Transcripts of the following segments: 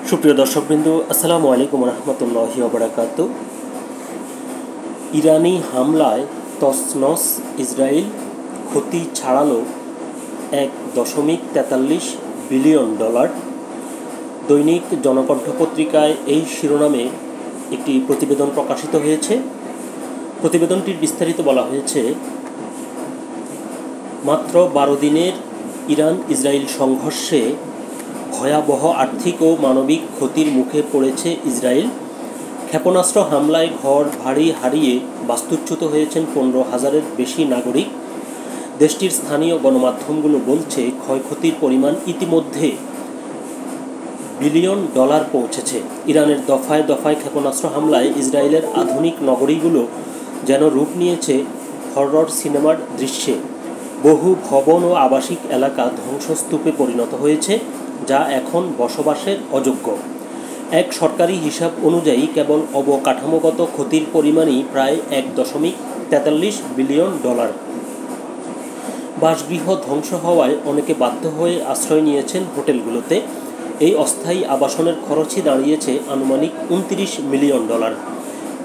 সুপ্রিয় দর্শকবৃন্দ, আসসালামু আলাইকুম রহমতুল্লাহি ওয়া বারাকাতুহু। ইরানি হামলায় তছনছ ইসরায়েল, ক্ষতি ছাড়ালো $1.43 বিলিয়ন। দৈনিক জনকণ্ঠ পত্রিকায় এই শিরোনামে একটি প্রতিবেদন প্রকাশিত হয়েছে। প্রতিবেদনটির বিস্তারিত বলা হয়েছে, মাত্র 12 দিনের ইরান ইসরায়েল সংঘর্ষে ভয়াবহ আর্থিক ও মানবিক ক্ষতির মুখে পড়েছে ইসরায়েল। ক্ষেপণাস্ত্র হামলায় ঘর বাড়ি হারিয়ে বাস্তুচ্যুত হয়েছেন 15,000-এর বেশি নাগরিক। দেশটির স্থানীয় গণমাধ্যমগুলো বলছে, ক্ষয়ক্ষতির পরিমাণ ইতিমধ্যে $বিলিয়ন পৌঁছেছে। ইরানের দফায় দফায় ক্ষেপণাস্ত্র হামলায় ইসরায়েলের আধুনিক নগরীগুলো যেন রূপ নিয়েছে হরর সিনেমার দৃশ্যে। বহু ভবন ও আবাসিক এলাকা ধ্বংসস্তূপে পরিণত হয়েছে, যা এখন বসবাসের অযোগ্য। এক সরকারি হিসাব অনুযায়ী কেবল অবকাঠামোগত ক্ষতির পরিমাণই প্রায় $1.43 বিলিয়ন। বাসগৃহ ধ্বংস হওয়ায় অনেকে বাধ্য হয়ে আশ্রয় নিয়েছেন হোটেলগুলোতে। এই অস্থায়ী আবাসনের খরচই দাঁড়িয়েছে আনুমানিক $29 মিলিয়ন।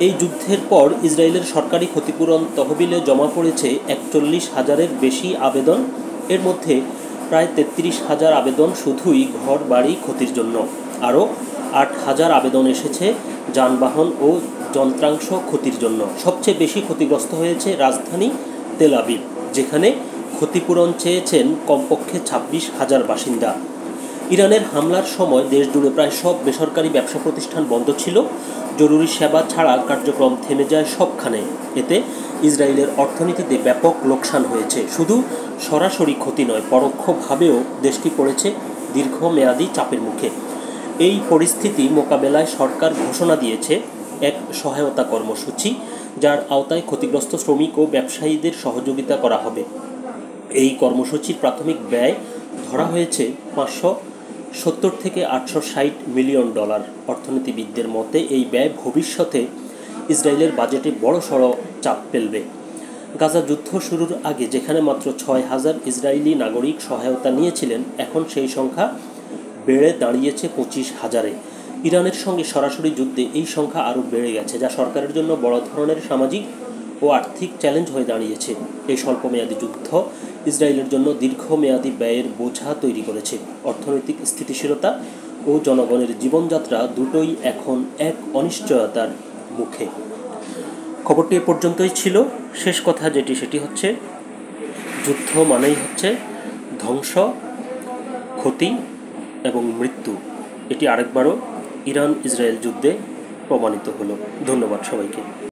এই যুদ্ধের পর ইসরায়েলের সরকারি ক্ষতিপূরণ তহবিলে জমা পড়েছে 41,000-এর বেশি আবেদন। এর মধ্যে প্রায় 33,000 আবেদন শুধুই ঘর বাড়ি ক্ষতির জন্য। আরও 8,000 আবেদন এসেছে যানবাহন ও যন্ত্রাংশ ক্ষতির জন্য। সবচেয়ে বেশি ক্ষতিগ্রস্ত হয়েছে রাজধানী তেল আবিব, যেখানে ক্ষতিপূরণ চেয়েছেন কমপক্ষে 26,000 বাসিন্দা। ইরানের হামলার সময় দেশজুড়ে প্রায় সব বেসরকারি ব্যবসা প্রতিষ্ঠান বন্ধ ছিল। জরুরি সেবা ছাড়া কার্যক্রম থেমে যায় সবখানে। এতে ইসরায়েলের অর্থনীতিতে ব্যাপক লোকসান হয়েছে। শুধু সরাসরি ক্ষতি নয়, পরোক্ষভাবেও দেশটি পড়েছে দীর্ঘমেয়াদী চাপের মুখে। এই পরিস্থিতি মোকাবেলায় সরকার ঘোষণা দিয়েছে এক সহায়তা কর্মসূচি, যার আওতায় ক্ষতিগ্রস্ত শ্রমিক ও ব্যবসায়ীদের সহযোগিতা করা হবে। এই কর্মসূচির প্রাথমিক ব্যয় ধরা হয়েছে $570 থেকে $860 মিলিয়ন। অর্থনীতিবিদদের মতে এই ব্যয় ভবিষ্যতে ইসরায়েলের বাজেটে বড়সড় চাপ ফেলবে। গাজা যুদ্ধ শুরুর আগে যেখানে মাত্র 6,000 ইসরায়েলি নাগরিক সহায়তা নিয়েছিলেন, এখন সেই সংখ্যা বেড়ে দাঁড়িয়েছে 25,000-এ। ইরানের সঙ্গে সরাসরি যুদ্ধে এই সংখ্যা আরও বেড়ে গেছে, যা সরকারের জন্য বড় ধরনের সামাজিক ও আর্থিক চ্যালেঞ্জ হয়ে দাঁড়িয়েছে। এই স্বল্পমেয়াদী যুদ্ধ ইসরায়েলের জন্য দীর্ঘমেয়াদী ব্যয়ের বোঝা তৈরি করেছে। অর্থনৈতিক স্থিতিশীলতা ও জনগণের জীবনযাত্রা দুটোই এখন এক অনিশ্চয়তার মুখে। খবরটি এ পর্যন্তই ছিল। শেষ কথা সেটি হচ্ছে, যুদ্ধ মানেই হচ্ছে ধ্বংস, ক্ষতি এবং মৃত্যু। এটি আরেকবারও ইরান ইসরায়েল যুদ্ধে প্রমাণিত হলো। ধন্যবাদ সবাইকে।